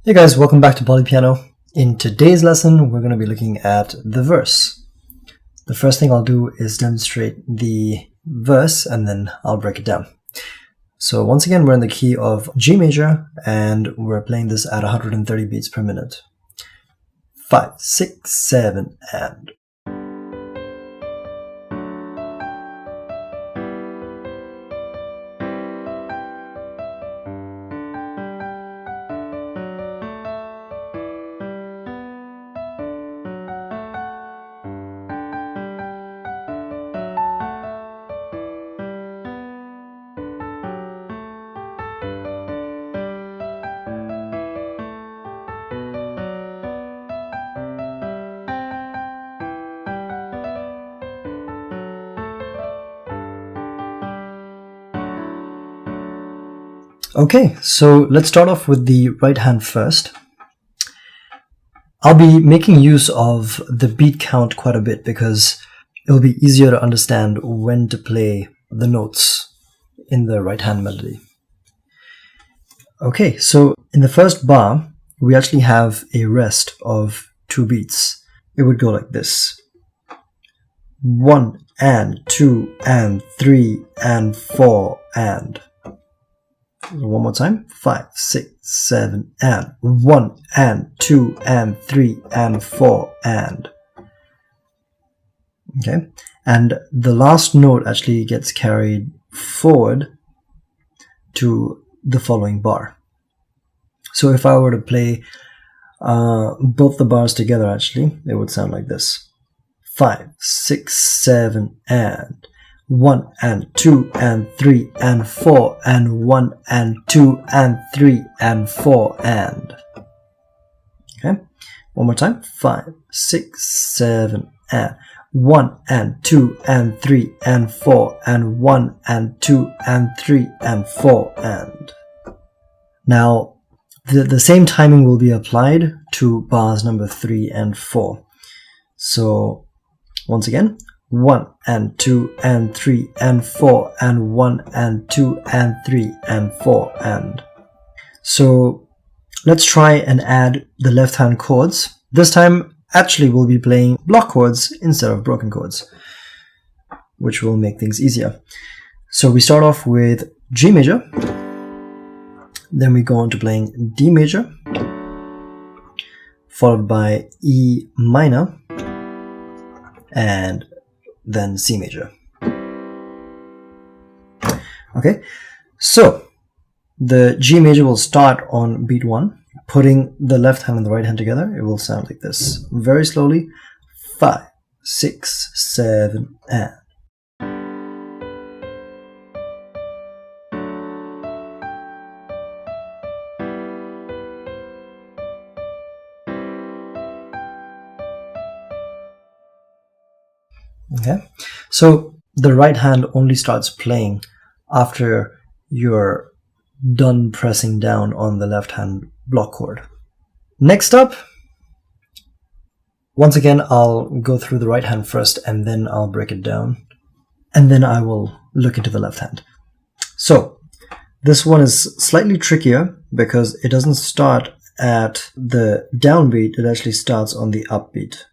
Hey guys, welcome back to BollyPiano. In today's lesson, we're going to be looking at the verse. The first thing I'll do is demonstrate the verse and then I'll break it down. So once again, we're in the key of G major and we're playing this at 130 beats per minute. 5, 6, 7, and... Okay, so let's start off with the right hand first. I'll be making use of the beat count quite a bit because it'll be easier to understand when to play the notes in the right hand melody. Okay, so in the first bar, we actually have a rest of 2 beats. It would go like this. 1 and 2 and 3 and 4 and... One more time. 5, 6, 7, and 1 and 2 and 3 and 4 and. Okay, and the last note actually gets carried forward to the following bar. So if I were to play both the bars together, actually, it would sound like this. 5, 6, 7, and 1 and 2 and 3 and 4 and 1 and 2 and 3 and 4 and. Okay, one more time. 5, 6, 7 and 1 and 2 and 3 and 4 and 1 and 2 and 3 and 4 and. Now the same timing will be applied to bars number 3 and 4. So once again, 1 and 2 and 3 and 4 and 1 and 2 and 3 and 4 and. So let's try and add the left hand chords. This time actually we'll be playing block chords instead of broken chords, which will make things easier. So we start off with G major, then we go on to playing D major, followed by E minor, and then C major. Okay, so the G major will start on beat 1, putting the left hand and the right hand together. It will sound like this, very slowly. 5, 6, 7, and. Okay, so the right hand only starts playing after you're done pressing down on the left hand block chord. Next up, once again, I'll go through the right hand first and then I'll break it down and then I will look into the left hand. So this one is slightly trickier because it doesn't start at the downbeat, it actually starts on the upbeat.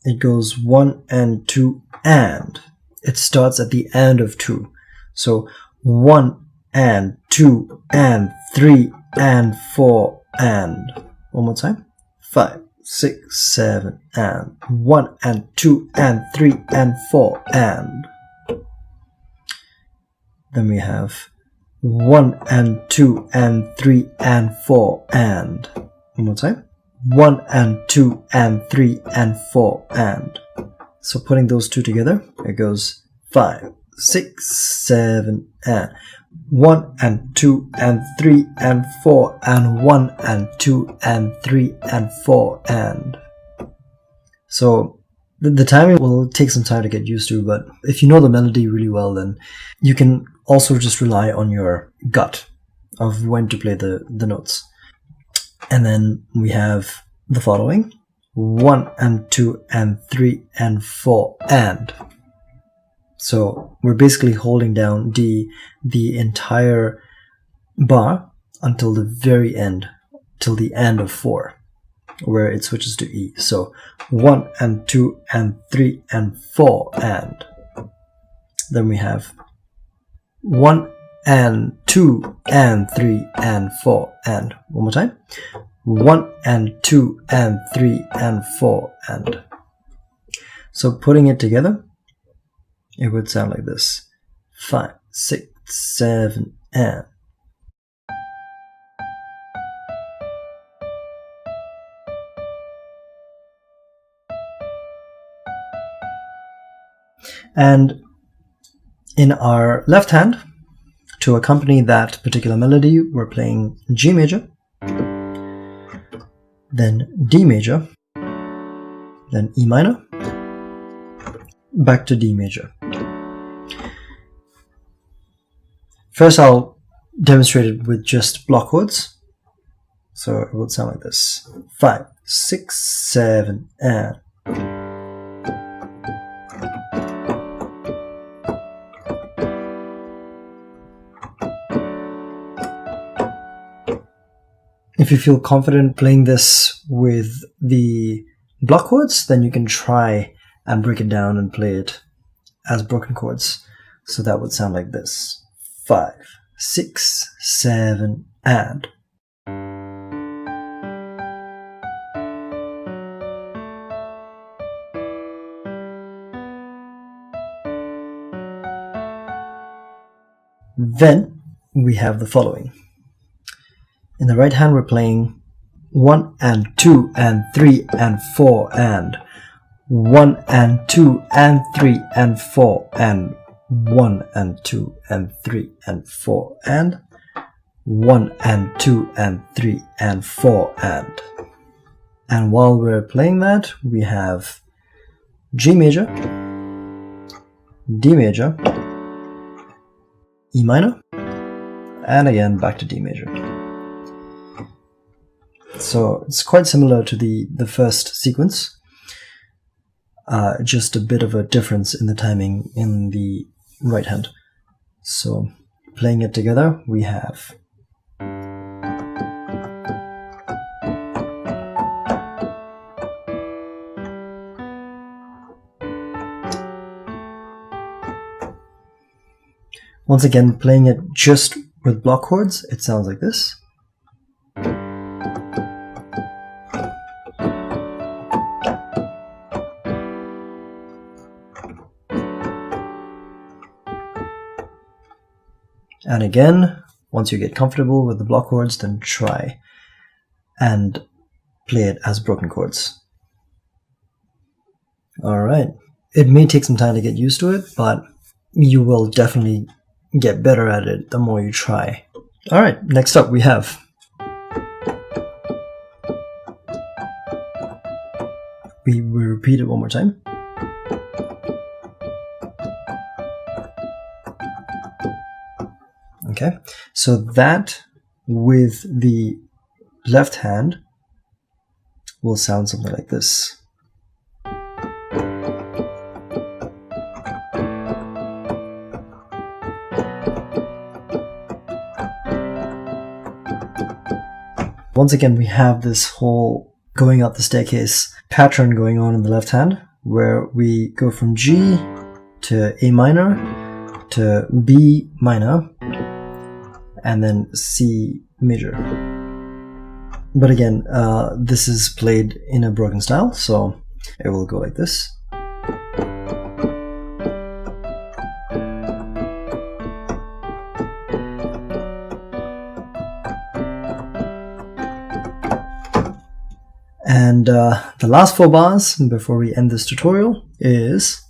It goes 1 and 2 and. It starts at the end of 2. So 1 and 2 and 3 and 4 and. One more time. 5, 6, 7 and. 1 and 2 and 3 and 4 and. Then we have 1 and 2 and 3 and 4 and. One more time. 1 and 2 and 3 and 4 and. So putting those two together, it goes 5, 6, 7 and 1 and 2 and 3 and 4 and 1 and 2 and 3 and 4 and. So the timing will take some time to get used to, but if you know the melody really well, then you can also just rely on your gut of when to play the notes. And then we have the following. 1 and 2 and 3 and 4 and. So we're basically holding down D the entire bar until the very end till the end of 4, where it switches to E. So 1 and 2 and 3 and 4 and. Then we have 1 and 2 and 3 and 4 and. One more time. 1 and 2 and 3 and 4 and. So putting it together, it would sound like this. 5, 6, 7 and. And in our left hand, to accompany that particular melody, we're playing G major, then D major, then E minor, back to D major. First, I'll demonstrate it with just block chords. So it would sound like this. 5, 6, 7, and. If you feel confident playing this with the block chords, then you can try and break it down and play it as broken chords. So that would sound like this. 5, 6, 7, and. Then we have the following. In the right hand, we're playing 1 and 2 and 3 and 4 and. 1 and 2 and 3 and 4 and. 1 and 2 and 3 and 4 and. 1 and 2 and 3 and 4 and. And while we're playing that, we have G major, D major, E minor, and again back to D major. So it's quite similar to the first sequence, just a bit of a difference in the timing in the right hand. So playing it together, we have. Once again, playing it just with block chords, it sounds like this. And again, once you get comfortable with the block chords, then try and play it as broken chords. Alright, it may take some time to get used to it, but you will definitely get better at it the more you try. Alright, next up we have. We will repeat it one more time. Okay, so that with the left hand will sound something like this. Once again, we have this whole going up the staircase pattern going on in the left hand, where we go from G to A minor to B minor, and then C major. But again, this is played in a broken style, so it will go like this. And the last 4 bars before we end this tutorial is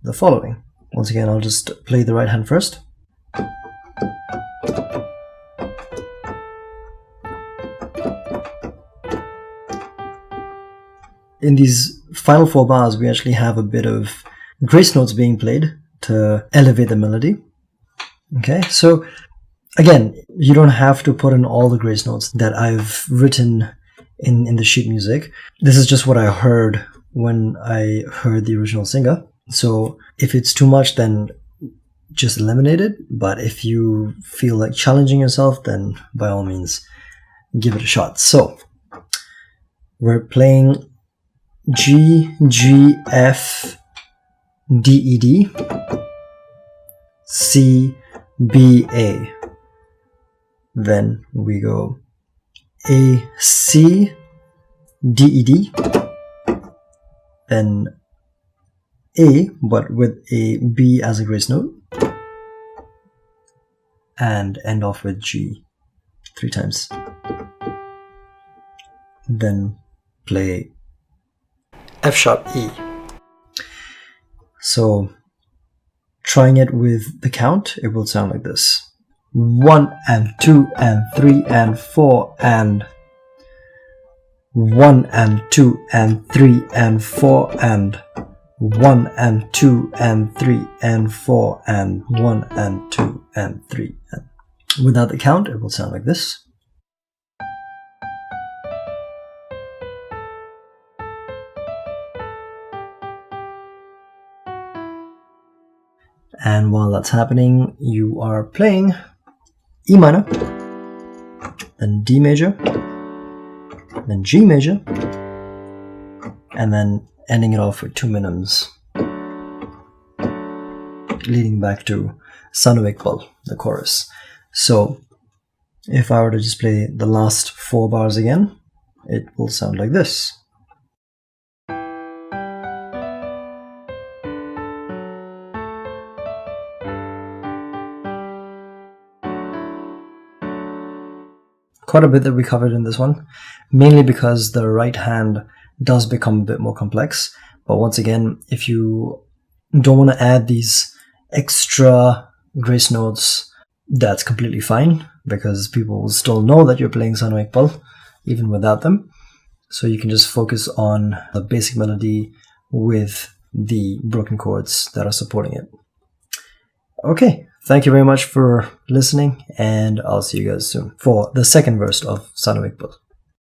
the following. Once again, I'll just play the right hand first. In these final 4 bars, we actually have a bit of grace notes being played to elevate the melody. Okay, so again, you don't have to put in all the grace notes that I've written in the sheet music. This is just what I heard when I heard the original singer. So if it's too much, then just eliminate it. But if you feel like challenging yourself, then by all means, give it a shot. So we're playing G, G, F, D, E, D, C, B, A. Then we go A, C, D, E, D, then A, but with a B as a grace note, and end off with G 3 times. Then play F sharp E. So trying it with the count, it will sound like this. 1 and 2 and 3 and 4 and 1 and 2 and 3 and 4 and 1 and 2 and 3 and 4 and 1 and 2 and 3. And without the count, it will sound like this. And while that's happening, you are playing E minor, then D major, then G major, and then ending it off with 2 minims, leading back to Sanu, the chorus. So if I were to just play the last 4 bars again, it will sound like this. Quite a bit that we covered in this one, mainly because the right hand does become a bit more complex. But once again, if you don't want to add these extra grace notes, that's completely fine, because people will still know that you're playing Sanu Iqbal even without them. So you can just focus on the basic melody with the broken chords that are supporting it. Okay, thank you very much for listening, and I'll see you guys soon for the second verse of Sanu Iqbal.